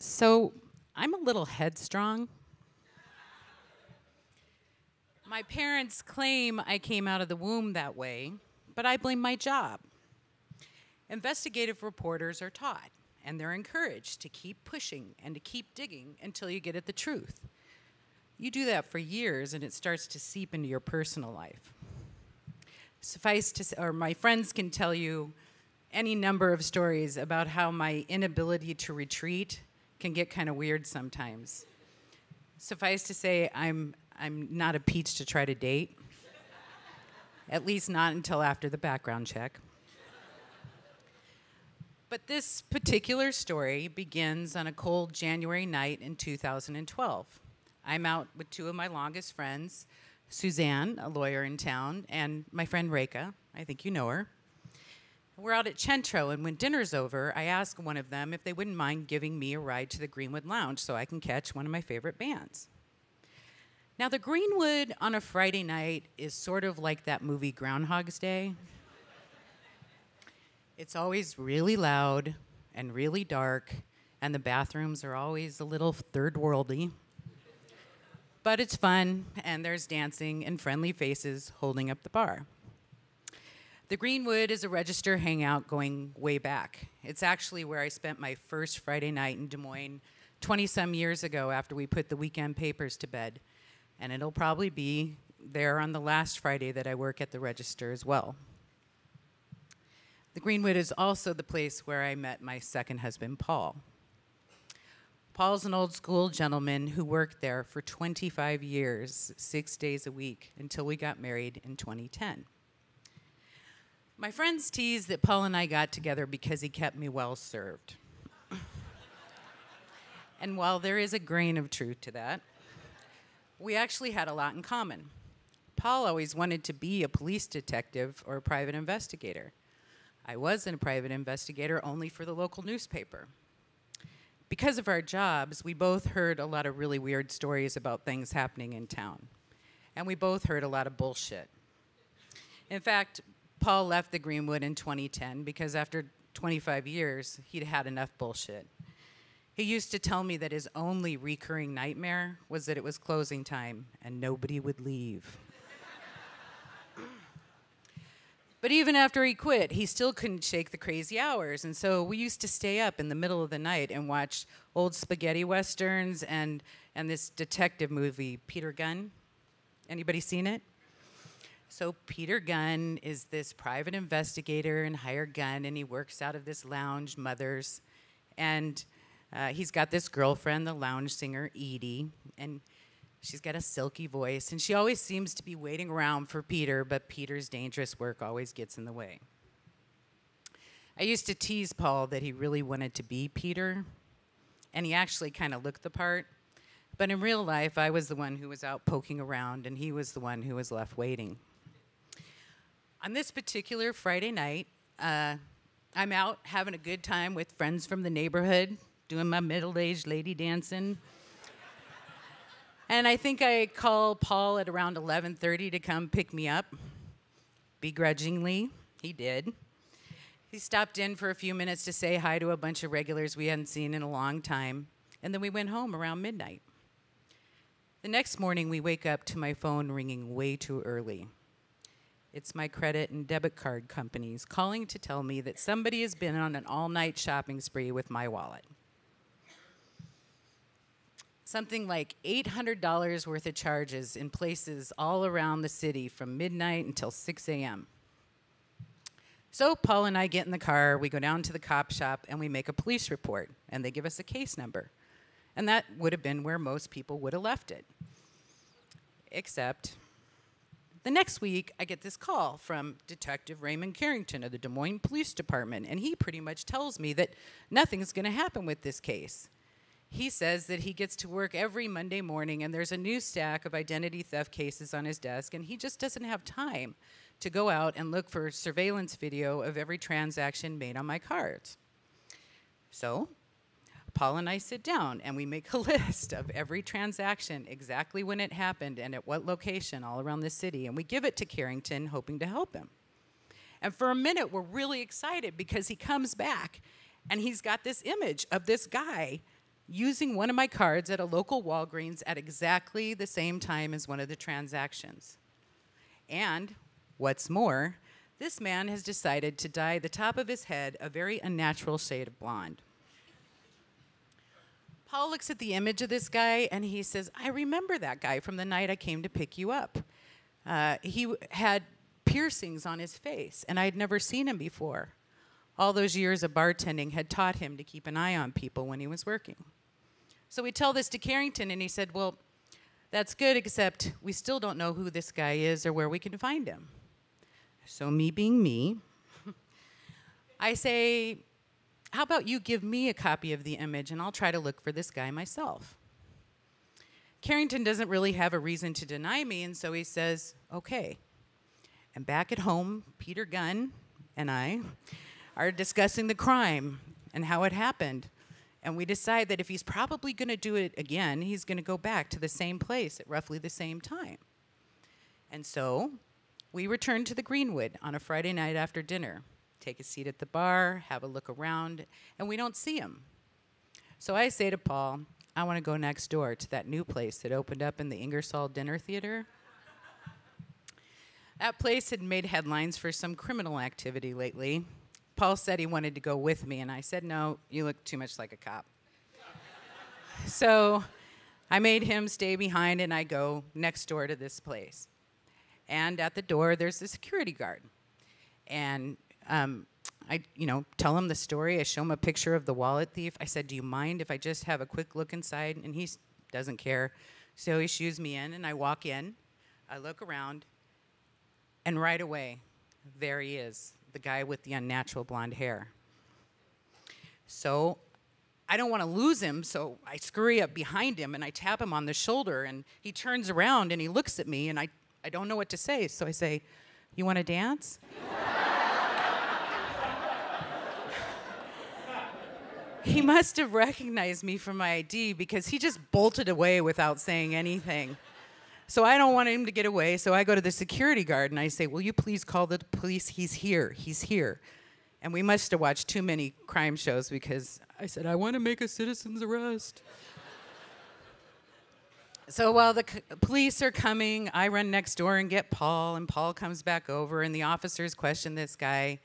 So I'm a little headstrong. My parents claim I came out of the womb that way, but I blame my job. Investigative reporters are taught, and they're encouraged to keep pushing and to keep digging until you get at the truth. You do that for years, and it starts to seep into your personal life. Suffice to say, or my friends can tell you any number of stories about how my inability to retreat can get kind of weird sometimes. Suffice to say, I'm not a peach to try to date, at least not until after the background check. But this particular story begins on a cold January night in 2012. I'm out with two of my longest friends, Suzanne, a lawyer in town, and my friend Reka. I think you know her. We're out at Chentro, and when dinner's over, I ask one of them if they wouldn't mind giving me a ride to the Greenwood Lounge so I can catch one of my favorite bands. Now, the Greenwood on a Friday night is sort of like that movie Groundhog's Day. It's always really loud and really dark, and the bathrooms are always a little third worldly. But it's fun, and there's dancing and friendly faces holding up the bar. The Greenwood is a register hangout going way back. It's actually where I spent my first Friday night in Des Moines 20-some years ago after we put the weekend papers to bed. And it'll probably be there on the last Friday that I work at the register as well. The Greenwood is also the place where I met my second husband, Paul. Paul's an old school gentleman who worked there for 25 years, 6 days a week, until we got married in 2010. My friends tease that Paul and I got together because he kept me well served. And while there is a grain of truth to that, we actually had a lot in common. Paul always wanted to be a police detective or a private investigator. I wasn't a private investigator, only for the local newspaper. Because of our jobs, we both heard a lot of really weird stories about things happening in town. And we both heard a lot of bullshit. In fact, Paul left the Greenwood in 2010 because after 25 years, he'd had enough bullshit. He used to tell me that his only recurring nightmare was that it was closing time and nobody would leave. But even after he quit, he still couldn't shake the crazy hours. And so we used to stay up in the middle of the night and watch old spaghetti westerns and this detective movie, Peter Gunn. Anybody seen it? So Peter Gunn is this private investigator in hired gun, and he works out of this lounge, Mother's. And he's got this girlfriend, the lounge singer, Edie, and she's got a silky voice, and she always seems to be waiting around for Peter, but Peter's dangerous work always gets in the way. I used to tease Paul that he really wanted to be Peter, and he actually kind of looked the part. But in real life, I was the one who was out poking around, and he was the one who was left waiting. On this particular Friday night, I'm out having a good time with friends from the neighborhood, doing my middle-aged lady dancing. And I think I called Paul at around 11:30 to come pick me up. Begrudgingly, he did. He stopped in for a few minutes to say hi to a bunch of regulars we hadn't seen in a long time, and then we went home around midnight. The next morning, we wake up to my phone ringing way too early. It's my credit and debit card companies calling to tell me that somebody has been on an all-night shopping spree with my wallet. Something like $800 worth of charges in places all around the city from midnight until 6 a.m. So Paul and I get in the car, we go down to the cop shop, and we make a police report, and they give us a case number. And that would have been where most people would have left it. Except the next week, I get this call from Detective Raymond Carrington of the Des Moines Police Department, and he pretty much tells me that nothing's going to happen with this case. He says that he gets to work every Monday morning, and there's a new stack of identity theft cases on his desk, and he just doesn't have time to go out and look for surveillance video of every transaction made on my cards. So Paul and I sit down, and we make a list of every transaction, exactly when it happened and at what location all around the city, and we give it to Carrington, hoping to help him. And for a minute, we're really excited because he comes back, and he's got this image of this guy using one of my cards at a local Walgreens at exactly the same time as one of the transactions. And what's more, this man has decided to dye the top of his head a very unnatural shade of blonde. Paul looks at the image of this guy and he says, I remember that guy from the night I came to pick you up. He had piercings on his face and I'd never seen him before. All those years of bartending had taught him to keep an eye on people when he was working. So we tell this to Carrington and he said, well, that's good, except we still don't know who this guy is or where we can find him. So me being me, I say, how about you give me a copy of the image and I'll try to look for this guy myself. Carrington doesn't really have a reason to deny me, and so he says, okay. And back at home, Peter Gunn and I are discussing the crime and how it happened. And we decide that if he's probably going to do it again, he's going to go back to the same place at roughly the same time. And so we return to the Greenwood on a Friday night after dinner, take a seat at the bar, have a look around, and we don't see him. So I say to Paul, I want to go next door to that new place that opened up in the Ingersoll Dinner Theater. That place had made headlines for some criminal activity lately. Paul said he wanted to go with me, and I said, no, you look too much like a cop. So I made him stay behind, and I go next door to this place. And at the door, there's a security guard. And I tell him the story. I show him a picture of the wallet thief. I said, do you mind if I just have a quick look inside? And he doesn't care. So he shoos me in, and I walk in. I look around, and right away, there he is, the guy with the unnatural blonde hair. So I don't want to lose him, so I scurry up behind him, and I tap him on the shoulder, and he turns around, and he looks at me, and I don't know what to say. So I say, you want to dance? He must have recognized me from my ID because he just bolted away without saying anything. So I don't want him to get away, so I go to the security guard and I say, will you please call the police? He's here, he's here. And we must have watched too many crime shows because I said, I want to make a citizen's arrest. So while the police are coming, I run next door and get Paul, and Paul comes back over, and the officers question this guy.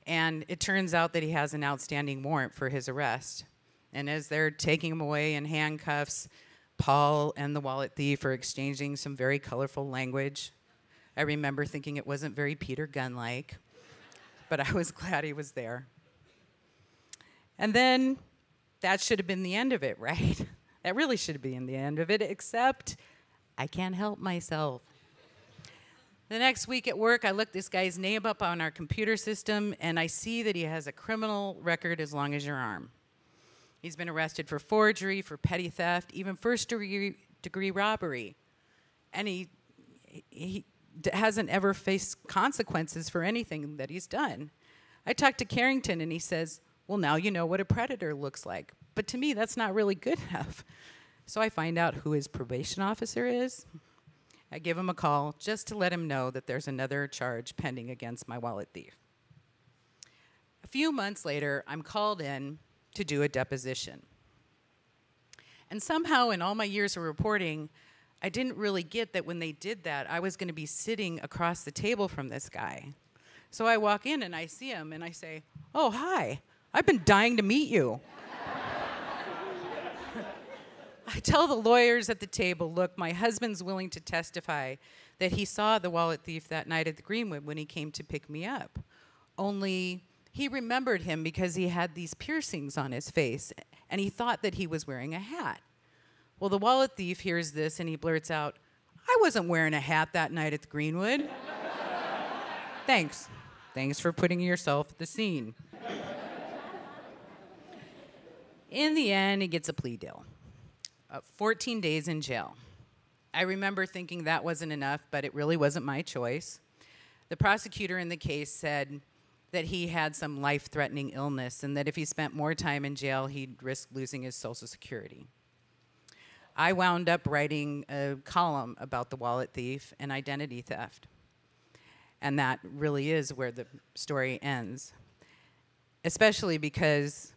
And it turns out that he has an outstanding warrant for his arrest. And as they're taking him away in handcuffs, Paul and the wallet thief are exchanging some very colorful language. I remember thinking it wasn't very Peter Gunn-like, but I was glad he was there. And then that should have been the end of it, right? That really should have been the end of it, except I can't help myself. The next week at work, I look this guy's name up on our computer system, and I see that he has a criminal record as long as your arm. He's been arrested for forgery, for petty theft, even first-degree robbery. And he hasn't ever faced consequences for anything that he's done. I talked to Carrington, and he says, well, now you know what a predator looks like. But to me, that's not really good enough. So I find out who his probation officer is. I give him a call just to let him know that there's another charge pending against my wallet thief. A few months later, I'm called in to do a deposition. And somehow in all my years of reporting, I didn't really get that when they did that, I was going to be sitting across the table from this guy. So I walk in and I see him and I say, oh, hi, I've been dying to meet you. I tell the lawyers at the table, look, my husband's willing to testify that he saw the wallet thief that night at the Greenwood when he came to pick me up. Only he remembered him because he had these piercings on his face, and he thought that he was wearing a hat. Well, the wallet thief hears this, and he blurts out, I wasn't wearing a hat that night at the Greenwood. Thanks. Thanks for putting yourself at the scene. In the end, he gets a plea deal. 14 days in jail. I remember thinking that wasn't enough, but it really wasn't my choice. The prosecutor in the case said that he had some life-threatening illness and that if he spent more time in jail, he'd risk losing his Social Security. I wound up writing a column about the wallet thief and identity theft. And that really is where the story ends, especially because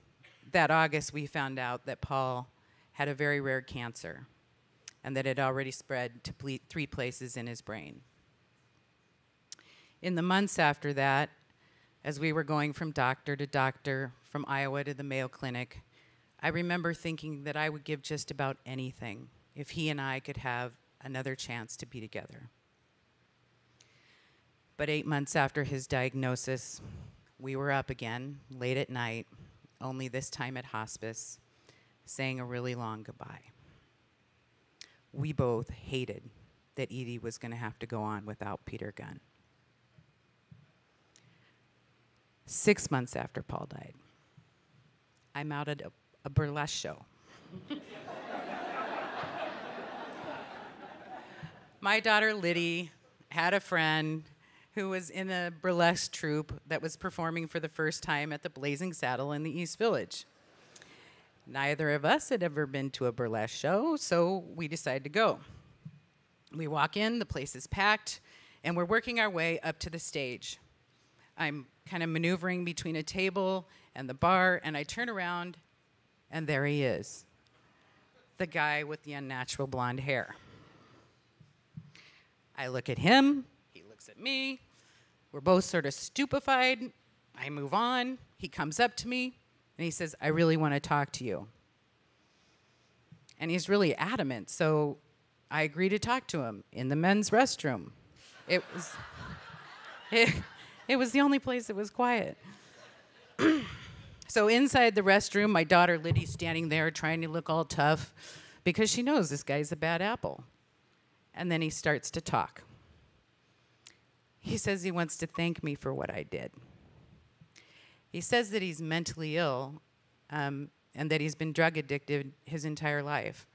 that August we found out that Paul had a very rare cancer and that it had already spread to 3 places in his brain. In the months after that, as we were going from doctor to doctor, from Iowa to the Mayo Clinic, I remember thinking that I would give just about anything if he and I could have another chance to be together. But 8 months after his diagnosis, we were up again, late at night, only this time at hospice, saying a really long goodbye. We both hated that Edie was going to have to go on without Peter Gunn. 6 months after Paul died, I'm out at a burlesque show. My daughter Liddy had a friend who was in a burlesque troupe that was performing for the first time at the Blazing Saddle in the East Village. Neither of us had ever been to a burlesque show, so we decided to go. We walk in, the place is packed, and we're working our way up to the stage. I'm kind of maneuvering between a table and the bar, and I turn around, and there he is, the guy with the unnatural blonde hair. I look at him, he looks at me, we're both sort of stupefied. I move on, he comes up to me, and he says, I really want to talk to you. And he's really adamant, so I agree to talk to him in the men's restroom. It was the only place that was quiet. So inside the restroom, my daughter Liddy's standing there trying to look all tough because she knows this guy's a bad apple. And then he starts to talk. He says he wants to thank me for what I did. He says that he's mentally ill and that he's been drug addicted his entire life.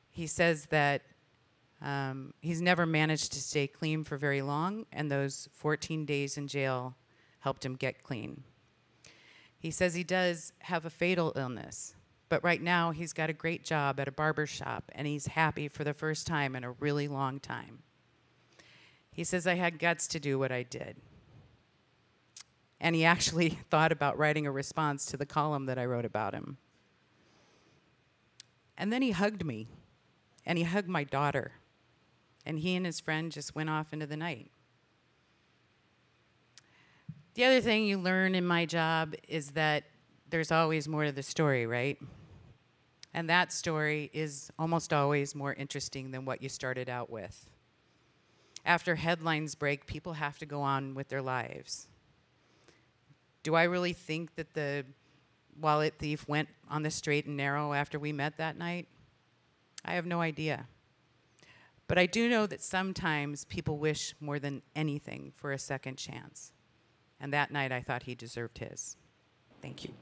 He says that he's never managed to stay clean for very long, and those 14 days in jail helped him get clean. He says he does have a fatal illness, but right now he's got a great job at a barber shop, and he's happy for the first time in a really long time. He says, I had guts to do what I did. And he actually thought about writing a response to the column that I wrote about him. And then he hugged me, and he hugged my daughter. And he and his friend just went off into the night. The other thing you learn in my job is that there's always more to the story, right? And that story is almost always more interesting than what you started out with. After headlines break, people have to go on with their lives. Do I really think that the wallet thief went on the straight and narrow after we met that night? I have no idea. But I do know that sometimes people wish more than anything for a second chance. And that night I thought he deserved his. Thank you.